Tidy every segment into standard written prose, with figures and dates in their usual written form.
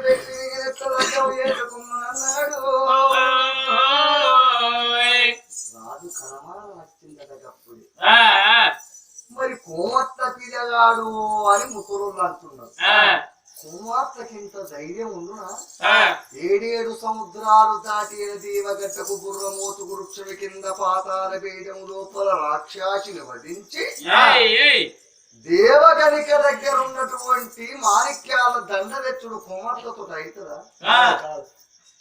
పెట్టి వేసుకున్నాడు రాజు కరమాన వచ్చిందట అప్పుడు మరి కోమత్త పిల్లగాడు అని ముసలోళ్ళు అంటున్నారు కుమార్తెకింత ధైర్యం ఉండునా 7 సముద్రాలు దాటి దేవగట్టకు గుర్రమోతు వృక్షమి కింద పాతాల బీజం లోపల రాక్షసిని వధించి దేవగనిక దగ్గర ఉన్నటువంటి మాణిక్యాల దండ తెచ్చుడు కుమార్తెతో అవుతుందా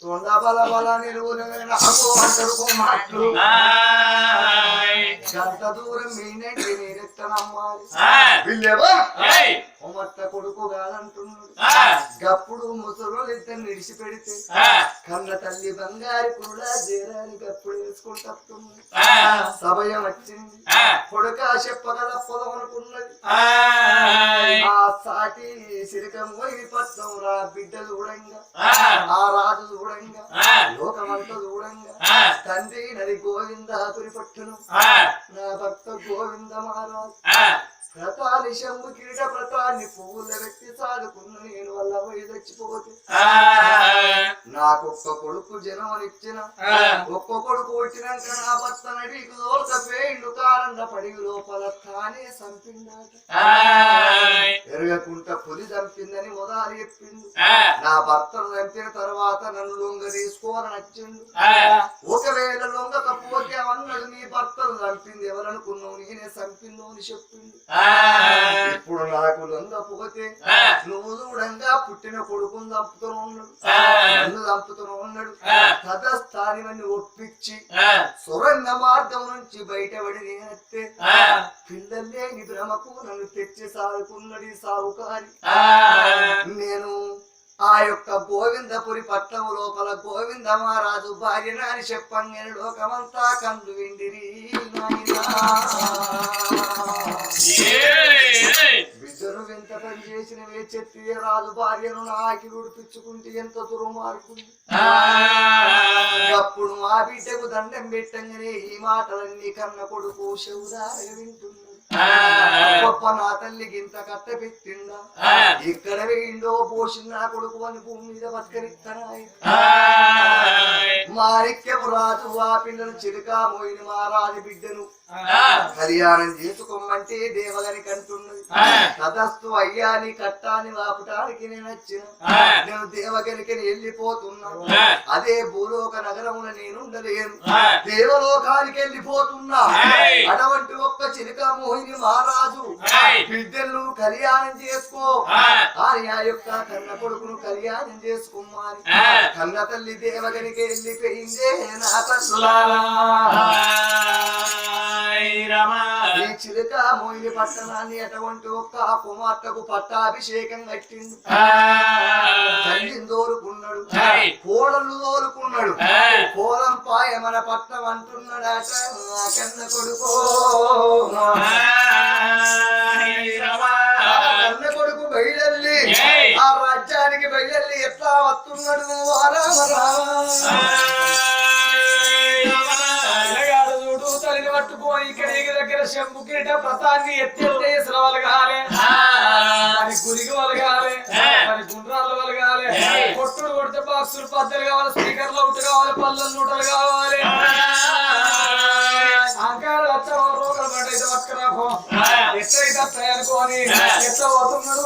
తొండ బల బల నిలువునడు కుమార్తెలు గంట దూరం మీనంటే నేనెత్తనమ్మాలి కుమార్తె కొడుకు కాదంటున్నాడు గప్పుడు ముసలు ఇద్దరు నిడిచిపెడితే కన్న తల్లి బంగారు కూడా జేరాని గప్పుడు వేసుకుంటున్నాడు సమయం వచ్చింది కొడుక చెప్పగల పొలం అనుకున్నది ఆ సాటి సిరికం పోయి పట్టం రా బిడ్డ చూడంగా ఆ రాజు చూడంగా లోకమంతా చూడంగా తండ్రి నది గోవింద పురి పట్టును నా భక్త గోవింద మహారాజు వ్రతాన్ని శంభు కిరీట వ్రతాన్ని పువ్వుల వ్యక్తి సాదుకున్న నేను వల్ల పోయి చచ్చిపోతే నాకొక్క కొడుకు జనమనిచ్చిన ఒక్క కొడుకు వచ్చినాక నా భర్త నడికి దోల్కపోయిండు కారండ పడిగి లోపల తానే చంపిందాట ఎరగకుంట పులి చంపిందని మొదలు చెప్పిండు నా భర్తను చంపిన తర్వాత నన్ను లొంగ తీసుకోవాలని నచ్చిండు ఒకవేళ లొంగకపోతే అన్నాడు నీ భర్తను చంపింది ఎవరనుకున్నావు నేనే చంపిందో అని చెప్పిండు ఇప్పుడు నాకు లొంగపోతే నువ్వు చూడంగా పుట్టిన కొడుకును చంపుతూ ఉన్నాడు నన్ను చంపుతూ ఉన్నాడు తదస్థానివన్నీ ఒప్పించి సొరంగ మార్గం నుంచి బయటపడి నేనెత్తే పిల్లలు లేని భ్రమకు నన్ను తెచ్చి సాగుకున్నది సాగుకారి నేను ఆ యొక్క గోవిందపురి పట్టణం లోపల గోవింద మహారాజు భార్య అని చెప్పంగానే లోకమంతా కండ్లు విండిరి బిడ్డను ఎంత పని చేసినవే చెప్పి రాజు భార్యను నాకి ఉడిపించుకుంటే ఎంత దుర్మార్గుంది అప్పుడు మా బిడ్డకు దండం పెట్టంగానే ఈ మాటలన్నీ కన్న కొడుకు శివుదాయ వింటున్నాడు గొప్ప నా తల్లికి ఇంత కట్ట పెట్టిందా ఇక్కడ వేయిండో పోషిన నా కొడుకు అని భూమి మీద బతకరిస్తానాయి మాణిక్యపు రాజు ఆ పిల్లలు చిరుకా మోయిన మా రాజు బిడ్డను కళ్యాణం చేసుకోమంటే దేవగని కంటున్నది తదస్తు అయ్యా నీ కట్టాన్ని వాపటానికి నేను వచ్చిన నేను దేవగనికి వెళ్ళిపోతున్నా అదే భూలోక నగరమున నేనుండలేను దేవలోకానికి వెళ్ళిపోతున్నా అటువంటి ఒక్క చిరుకా మోహిని మహారాజు బిడ్డలు కళ్యాణం చేసుకో అని ఆ యొక్క కన్న కొడుకును కళ్యాణం చేసుకోమని కన్న తల్లి దేవగనికి వెళ్ళిపోయిందే నా ఈ చిలుక మోయిని పట్టణాన్ని అటువంటి ఒక్క కుమార్తెకు పట్టాభిషేకం కట్టిండు తల్లిని దోరుకున్నాడు కోడలు దోరుకున్నాడు కోలం పాయ మన పట్నం అంటున్నాడట కన్న కొడుకు కన్న కొడుకు బయలెల్లి ఆ రాజ్యానికి బయలెల్లి ఎట్లా వస్తున్నాడు తల్లిని పట్టుకొని ఇక్కడ దగ్గర శంభు కిరీట వ్రతాన్ని ఎత్తే వలగాలి అని గురికి వలగాలి అని గుండ్రాలు వలగాలి కొట్టుడు కొడితే బాక్సులు పద్దలు కావాలి స్పీకర్లు అవుట్ కావాలి పల్లెలు నూటలు కావాలి అంకాలు రోగలు పడ్డ ఇది పట్టుకురాపో ఎట్లయితే వస్తాయి అనుకోని ఎట్లా పోతున్నాడు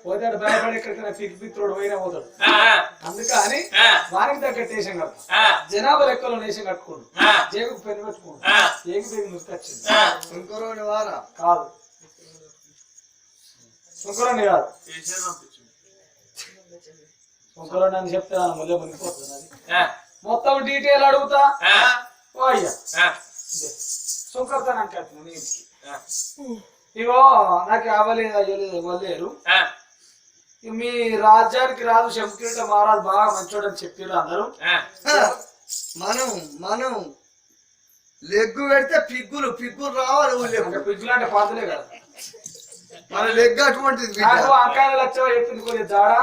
పోతాడు భయపడి ఎక్కడికైనా పిక్పిత్రుడు పోయినా పోతాడు అందుకని వారికి తగ్గ నేషం కట్టు జనాభా లెక్కలో నేషం కట్టుకోండు జేబుకు పెన్ను పెట్టుకోండు ఏకి పేరు ముసుకొచ్చింది శంకరుని వారా కాదు శంకరుని కాదు శంకరుని అని చెప్తే ముళ్ళే మునిగిపోతుంది మొత్తం డీటెయిల్ అడుగుతా ఓ అయ్యా సుఖతాను అంటే ఇగో నాకు అవ్వలేదు అయ్యలేదు ఇవ్వలేరు. మీ రాజ్యానికి రాజు శంకరుడ మహారాజు బాగా మంచోడని చెప్పారు అందరూ. మనం మనం లెగ్గు పెడితే పిగ్గులు రావాలి. పిగ్గులు అంటే పాతలే కదా, మన లెగ్ అటువంటిది. నాకు అంకాయ లక్ష చెప్పింది కొద్దిగా జాడా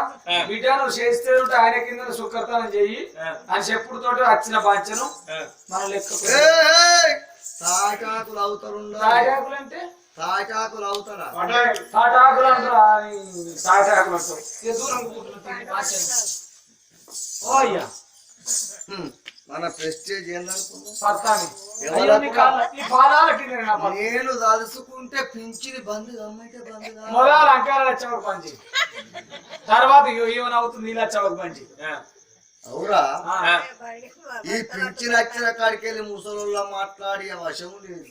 బిడ్డ నువ్వు చేస్తే ఉంటే ఆయన కింద సుఖతానం చెయ్యి అని చెప్పుడుతో వచ్చిన బాధ్యను మనం లెక్క. తాటాకులు అవుతారు. తాటాకులు అంటే తాటాకులు అవుతారా? తాటాకులు అంటారా? తాటాకులు అంటారు దూరం. ఓ అయ్యా మన ప్రెస్టేజ్ నేను తలుసుకుంటే పింఛిని బంద్ గమ్మంటే బంద్ మొదలు అంకాల లచ్చవకు పంచి తర్వాత ఏమైనా అవుతుంది ఈ లచ్చవకు పంచి. అవురా ఈ పింఛన్ వచ్చిన కాడికి వెళ్ళి ముసలోళ్ళ మాట్లాడి వశము లేదు.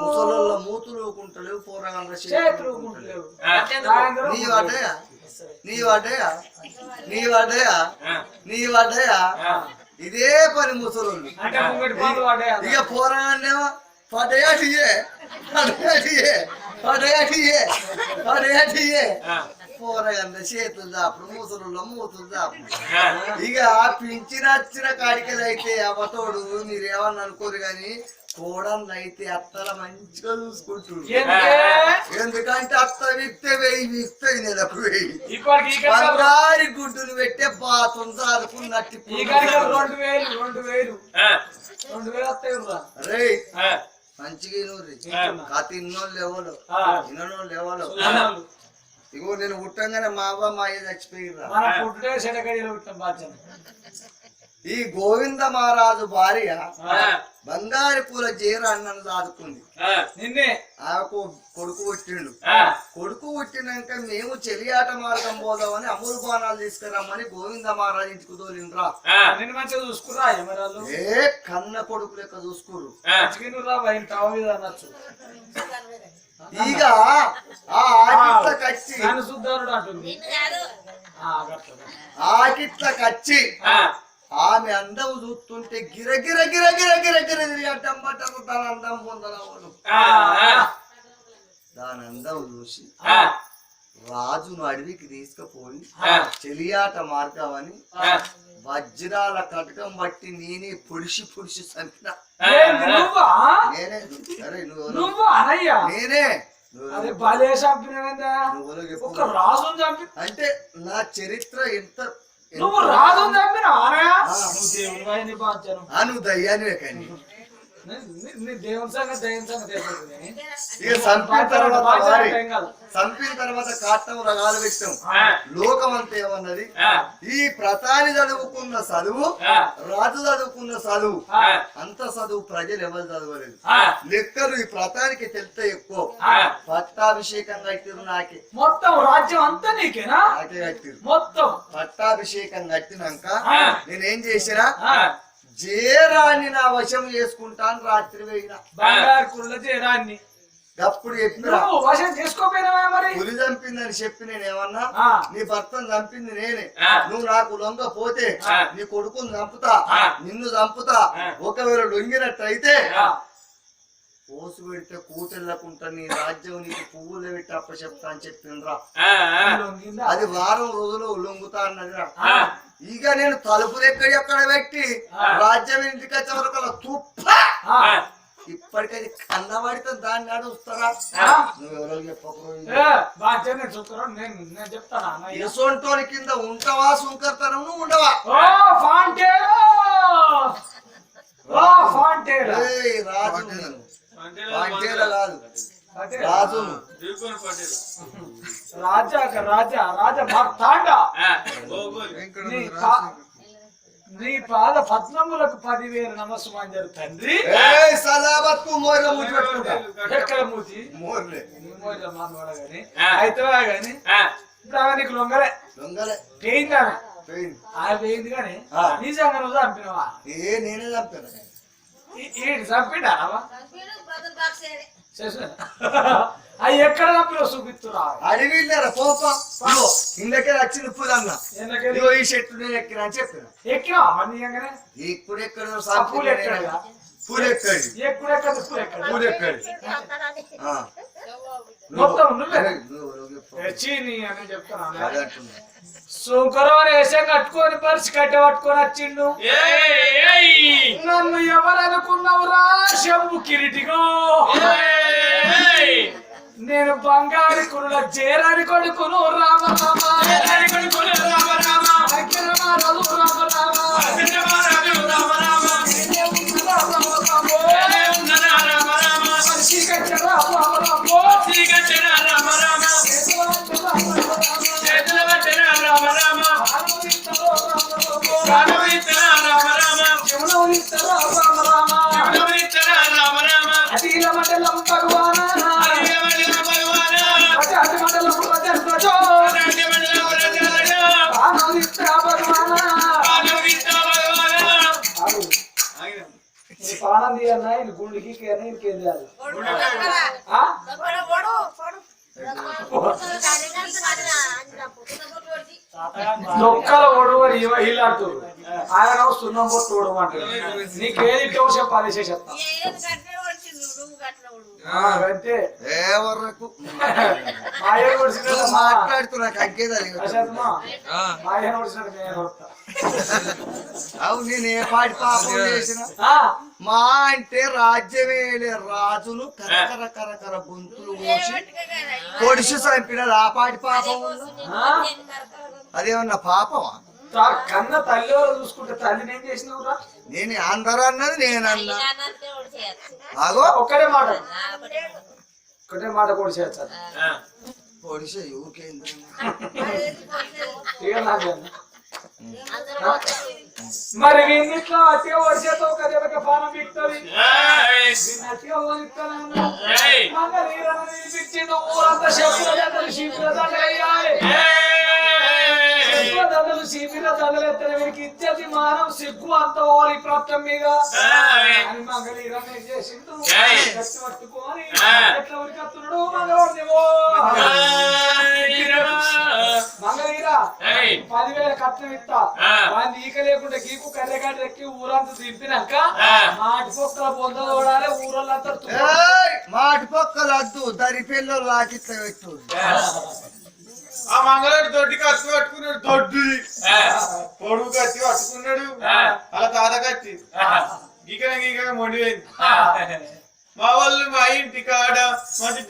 ముసలోళ్ళ మూతులు ఊకుంటలేవు, పోరగాళ్ళ చేతులు ఊకుంటలేవు. నీ వడ్డయా ఇదే పని ముసలోళ్ళు. ఇక పోరాడేమో పోరగంద చేతులు దాపుడు, ముసలు మూతులు దాపుడు. ఇక పింఛనచ్చిన కాడికలు అయితే అవతోడు మీరేమన్నా అనుకోరు గాని కోడళ్ళు అయితే అత్తల మంచిగా చూసుకుంటారు. ఎందుకంటే అత్త విక్తే వెయ్యి విక్తాయి, నెలకు వెయ్యి బంగారి గుడ్డును పెట్టే బాతులు దాదుకున్నట్టు. రే మంచిగా కథ ఇన్నోళ్ళు ఎవరు ఇన్నోళ్ళు ఎవరు. ఇగో నేను పుట్టంగానే మా అవ్వ మా అయ్య చచ్చిపోయిర్రా. ఈ గోవింద మహారాజు భార్య బంగారు పూల జీర అన్నను దాదుకుంది. ఆకు కొడుకు పుట్టిండు. కొడుకు పుట్టినాక మేము చెలియాట మార్గం పోదామని అమూలు బాణాలు తీసుకురమ్మని గోవింద మహారాజు ఇంటికి తోలిండ్రా. మంచిగా చూసుకురా ఏ కన్న కొడుకు లెక్క చూసుకురు. ఇక ఆకిట్ల కచ్చి ఆమె అందం చూస్తుంటే గిరగిర గిరగిర గిరగిర తిరిగటం బట్టలు తన అందం పొందనవను. దాని అందం చూసి రాజును అడవికి తీసుకుపోయి చెలియాట మార్గం అని వజ్రాల కటకం బట్టి నేనే పొడిసి చంపిన. అంటే నా చరిత్ర ఎంత నువ్వు రాజు చంపినా నువ్వు దయ్యానివే కానీ చంపిన తర్వాత కాటం రకాలు పెట్టాం. లోకం అంతా ఏమన్నది, ఈ ప్రధాని చదువుకున్న చదువు రాజు చదువుకున్న చదువు అంత చదువు ప్రజలు ఎవరు చదవలేదు. లెక్కలు ఈ ప్రధానికి తెలితే ఎక్కువ. పట్టాభిషేకం కట్టిరు నాకే, మొత్తం రాజ్యం అంతా నీకేనా? నాకే కట్టిరు మొత్తం. మొత్తం పట్టాభిషేకం కట్టినాక నేనేం చేసినా జేరాన్ని నా వశం చేసుకుంటాను. రాత్రి పోయినా బంగారు కుళ్ళ జేరాన్ని అప్పుడు చెప్పిన వశం చేసుకోపోయినావా? మరి పులి చంపిందని చెప్పి నేనేమన్నా నీ భర్తను చంపింది నేనే, నువ్వు నాకు లొంగపోతే నీ కొడుకుని చంపుతా, నిన్ను చంపుతా. ఒకవేళ లొంగినట్టయితే పోసు పెడితే కూటెళ్ళకుంటా నీ రాజ్యం నీకు పువ్వులు పెట్టి అప్ప చెప్తా అని చెప్పిండ్రా. అది వారం రోజులు లొంగుతా అన్నదిరా. ఇక నేను తలుపులు ఎక్కడ పెట్టి రాజ్యం ఇంటికి వచ్చే వరకు తుప్ప ఇప్పటికది కన్నబడితే దాన్ని నడుస్తారా? నువ్వెవరో చెప్పకపోయి కింద ఉంటావా? సుంకర్తనం నువ్వు ఉండవా? రాజు కాదు, రాజు రాజా రాజా రాజా భక్తాండ నీ పాద పద్మములకు 10,000 నమస్సుమాంజలు తండ్రి. ఎక్కడ మూతి అయితే గాని ఇప్పుడు నీకు లొంగలే పోయిందా? పోయింది కానీ నిజంగా నువ్వు చంపినవా? నేనే చంపాను. చంపిండా? అవి ఎక్కడ చంపిన చూపిస్తున్నా? అడవిళ్ళారా పోపా ఇందకే వచ్చి నిప్పుదన్నా ఈ చెట్టు నేను ఎక్కినా అని చెప్పిన. ఎక్కినా? ఇప్పుడు ఎక్కడ పూలెక్కడి ఎక్కుడెక్కదు పూలెక్కడు పూలెక్కడి మొత్తం నువ్వే చీని అని చెప్తాను శుక్రవారం వేసే కట్టుకొని పరిచి కట్టె పట్టుకొని వచ్చిండు నన్ను ఎవరనుకున్నావురా శంభు కిరీటిగో నేను బంగారు కురుల చేరాని కొడుకును రామ రామ కొడుకును రామ రామ అగ్రమారలు రామ రామ అగ్రమారలు రామ రామ శ్రీకచ్చరా రామ రామ శ్రీకచ్చరా రామ రామ చేతుల వట్టెన రామ రామ రామవిత్తర రామ రామ జమునవిత్తర రామ రామ జమునవిత్తర రామ రామ అదిల మండలం భగవానా గుండెకి నొక్కల ఓడు అని ఇలాంటి ఆయన సున్నం పొట్టు ఓడమంటాడు నీకేది చెప్పాలి చెప్తా అంతే మాట్లాడుతున్నా అవు నేను ఏ పాటి పాపం చేసిన మా అంటే రాజ్యమేలే రాజును కరకర కరకర గొంతులు పొడిసి చంపినాడు ఆ పాటి పాపం అదేమన్నా పాపమా కన్న తల్లి చూసుకుంటే తల్లిని ఏం చేసినావురా నేను అందరూ అన్నది నేనన్నా అగో ఒక్కటే మాట కూడా చేస్తాను పొడిసే ఊకేంద్ర మరి వీళ్ళిట్లో అతిగా వర్షతో కదేపక పానం పీకుతుంది అతిగా ఓనిస్తాను ఊరంతా దండలు శిబిర దండలు ఎత్తారు వీరికి ఇచ్చేది మానవ సిగ్గు అంత ఓలి ప్రాప్తం మీద అని మంగళీరం ఏం చేసిండు పట్టుకొని ఎట్లా ఉరికత్తున్నాడు మంగళవాడిదేవో మంగళీరా 10,000 కట్నం ఇస్తా వాడిని ఈక లేకుండా గీకు కర్రెగాడి ఎక్కి ఊరంతా దింపినాక మాటి పొక్కల పొంద చూడాలి ఊరోళ్ళంతా మాటి పొక్కలు వద్దు దరి పిల్లలు లాకిట్లా పెట్టు ఆ మంగళవాడు దొడ్డి కత్తి పట్టుకున్నాడు దొడ్డు పొడుగు కత్తి పట్టుకున్నాడు అలా తాత కత్తి గీకన గీకన మొండిపోయింది మా వాళ్ళు మా ఇంటి కాడ మంచి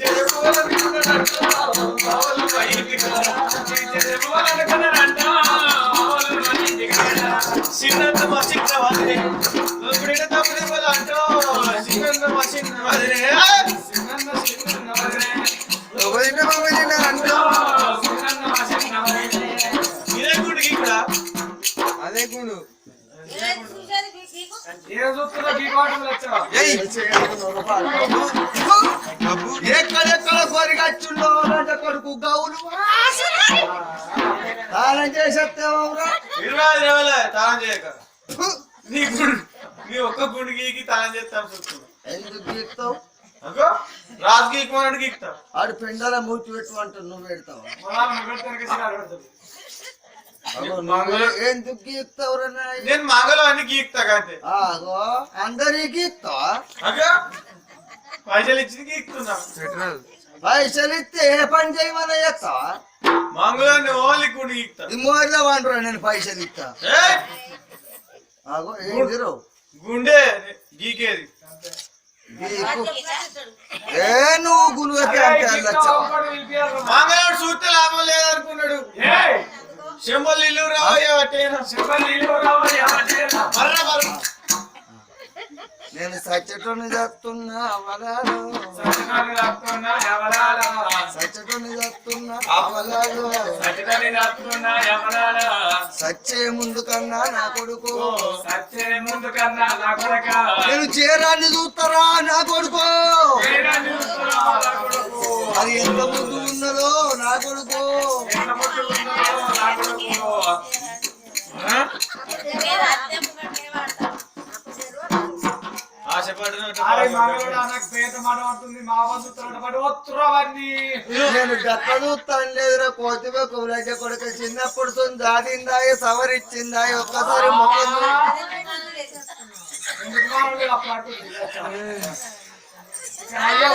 చిన్నంత మా చిన్న వదిలే ఇప్పుడైనా తప్పుడే వాళ్ళు అంటూ చిన్నంత మా చిన్న వదిలే ఇదే గుండు గీకుడా అదే గుండు ఎక్కడెక్కడ కొరిగచ్చుండో కొడుకు గౌలు తాళం చేసేస్తావురా 20 రోజులే తాళం చేయక నీ ఒక్క గుండు గీకి తాళం చేస్తాను చూస్తున్నా ఎందుకు గీక్తావు అగో రాజు గీకమన్నాడు గీకుతావు ఆడు పిండాల మూర్తి పెట్టమంటావు నువ్వు పెడతావు ఎందుకు గీక్తావురా నేను మంగళం అన్ని గీకుతా కాంతే అందరికి గీక్తావా అగో పైసలు ఇచ్చి గీకుతున్నా పైసలు ఇస్తే ఏ పని చేయమని చేస్తావా మంగళాన్ని ఓన్లీ గుండు గీకుతా మోర్లో వంటరా నేను పైసలు ఇస్తా ఆగో ఏందిరో గుండె గీకేది ఏ నువ్వు గునుగకి అంటే మంగళవాడు చూస్తే లాభం లేదనుకున్నాడు చెంబలు ఇల్లు రావయ్యా నేను సచ్చటోని చేస్తున్నా సచ్చటోని చేస్తున్నా సచ్చే ముందు కన్నా నా కొడుకు నేను చేరాన్ని చూస్తారా నా కొడుకు అది ఎంత ముందు ఉన్నదో నా కొడుకు నేను గట్ల చూస్తాను లేదురా కోతిగా కులడ్డ కొడుకు చిన్నప్పుడు దాదిందాయి సవరిచ్చిందాయి ఒక్కసారి ముఖం ఎందుకు మానవుడు ఆ పాట ఉంది? అయ్యో,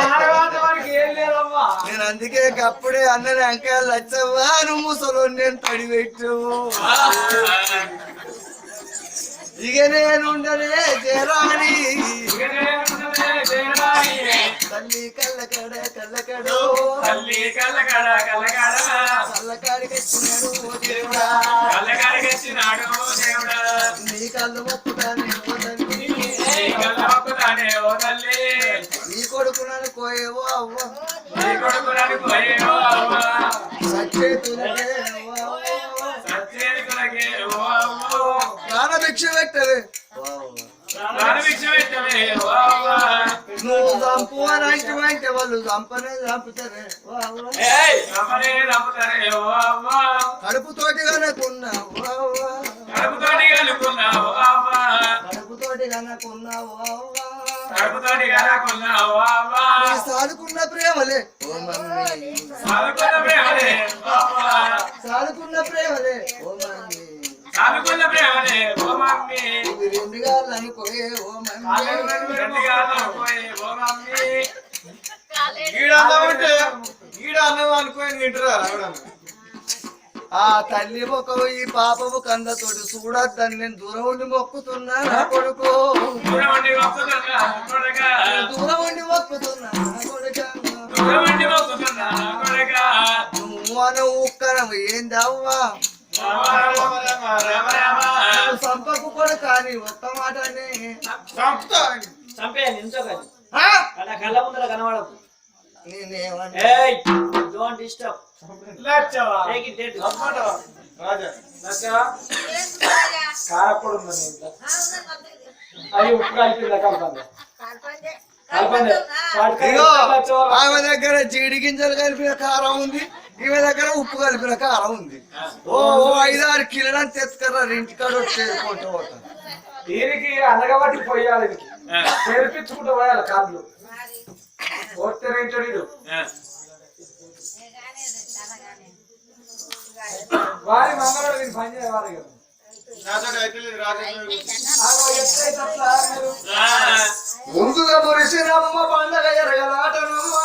ఆడవాళ్ళ వారికి ఏం లేదమ్మా. నేను అందుకే అప్పుడే అన్నని అంకాయ లచ్చవ్వా నువ్వు ముసలో నేను తడిపెట్టు ఇక నేనుండనే చేరాని తల్లి కళ్ళకడ కళ్ళకడో కళ్ళకాడికొచ్చినాడు నీ కళ్ళు మొక్కుతానే ఓ తల్లి నీ కొడుకునని కోయేవో అవ్వ సచ్చేతులకే ప్రాణభిక్ష పెట్టవే నువ్వు చంపు అని అంటే వాళ్ళు చంపనే చంపుతారే కడుపుతోటి కనుకున్నావు సాదుకున్న ప్రేమలే ఓ మమ్మీ సాదుకున్న ప్రేమలే ఓ మమ్మీ రెండు గాళ్ళు అనుకోయే ఓ మమ్మీ అన్నం అనుకోని తింటారా ఆ తల్లి మొక్కవు ఈ పాపము కందతోటి చూడద్దని నేను దూరం ఉండి మొక్కుతున్నా నా కొడుకు దూరం ఉండి మొక్కుతున్నా నువ్వు అను ఉక్కరం ఏందవ్వా సంపకు కూడా కానీ ఒక్క మాటనే చంపేయాలి ఎంతో కానీ కళ్ళ ముందర కనబడకు. నేనేమన్నా డోంట్ డిస్టర్బ్. కారప్పుడు ఉందని అది ఉప్పు కలిపి కలపండి. ఆమె దగ్గర జీడి గింజలు కలిపిన కారం ఉంది, ఈమె దగ్గర ఉప్పు కలిపిన కారం ఉంది. ఓ 5-6 కిలోలని తెచ్చుకరా ఇంటికాడ వచ్చేసుకుంటూ పోతాను. దీనికి అనగబట్టి పోయాలి, తెరిపించుకుంటూ పోయాలి కాళ్ళు పోతేంటాడు వారి మంగళవాడు దీన్ని పని చేయవాలి కదా. ముందుగా మురిసినమ్మ పండగ ఎరగలాటనమ్మ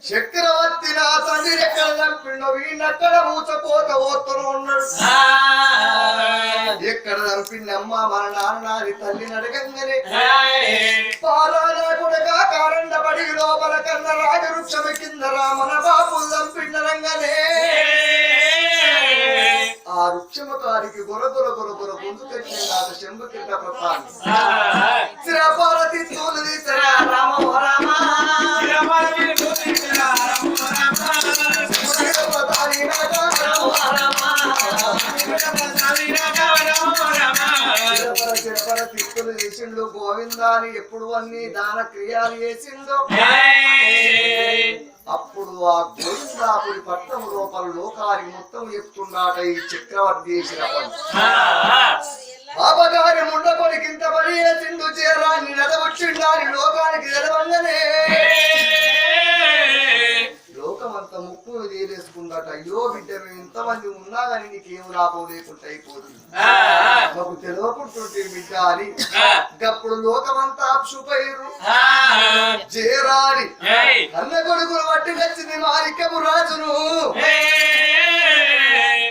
చక్రవర్తి నా తండ్రి ఎక్కడ చంపిండో వీళ్ళక్కడ ఊచపోత ఓత్తను ఉన్నాడు. ఎక్కడ చంపిండమ్మ మన నాన్నని తల్లిని అడగంగానే పాలన కొడగా కారండ పడి లోపల కన్న రాజవృక్షమ కింద రామన బాబులు చంపిండరంగానే ఆ వృక్షమ కాడికి గొరగొర గొరగొర ముందు కట్టిన నాట శంభు కింద ప్రపాలి శ్రీపార్వతి తూలు తీసరా రామ రామ తిప్పులు చేసిండు గోవింద అని ఎప్పుడు అన్ని దాన క్రియాలు చేసిండు. అప్పుడు ఆ గోవిందాపురి పట్టణం లోపల లోకానికి మొత్తం చెప్తున్నాట ఈ చక్రవర్తి చేసిన పని. పాపగారి ముండపడికి ఇంత పని చేసిండు చేరాన్ని నడవచ్చిండాని లోకానికి తెలవంగానే లోకమంతా ముప్పు తీరేసుకుందట. అయ్యో బిడ్డ మేము ఇంతమంది ఉన్నా కానీ నీకేం లాభం లేకుండా అయిపోతుంది, మాకు తెలియకుంటుంటే బిడ్డ అని. అప్పుడు లోకమంతా అప్సుపైరు చేరాని అన్న కొడుకులు పట్టి వచ్చింది మాలికము రాజును.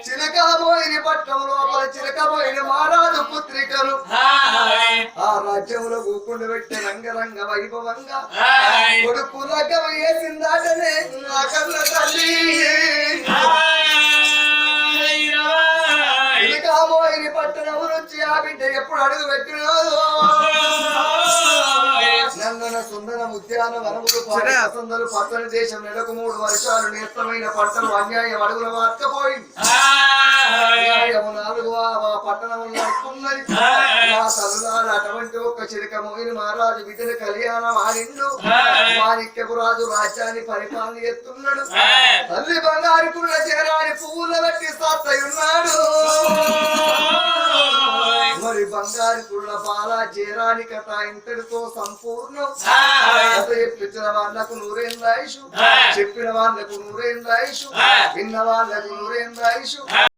చిలకబోయిన పట్టణం లోపల చిలకబోయిన మహారాజు పుత్రికలు ఆ రాజ్యంలో కూకుండా పెట్టే రంగరంగ వైభవంగా కొడుకు లగ్గం వేసిందాటనే నా కన్న తల్లి చిలకబోయిన పట్టణం నుంచి ఆ బిడ్డ ఎప్పుడు అడుగు పెట్టినాదో నందన సుందర ఉద్యాన వనములు వసంతలు పచ్చని దేశం నెలకు 3 వర్షాలు నేస్తమైన పంటలు అన్యాయం అడుగుల మార్కపోయింది. పట్టణంలో ఎక్కున్నది అటువంటి ఒక్క చిలక మోయిన మహారాజు బిడ్డల కళ్యాణం ఆడిండు. మాణిక్యపు రాజు రాజ్యాన్ని పరిపాలన చేస్తున్నాడు. తల్లి బంగారు కుళ్ళ చేరాని పువ్వుల బట్టి సాత్తయున్నాడు. మరి బంగారు కుళ్ళ బాల చేరాని కథ ఇంతటితో సంపూర్ణం. చెప్పించిన వాళ్ళకు 100 ఆయుషు, చెప్పిన వాళ్ళకు 100 ఆయుషు, విన్న వాళ్ళకు 100 ఆయుషు.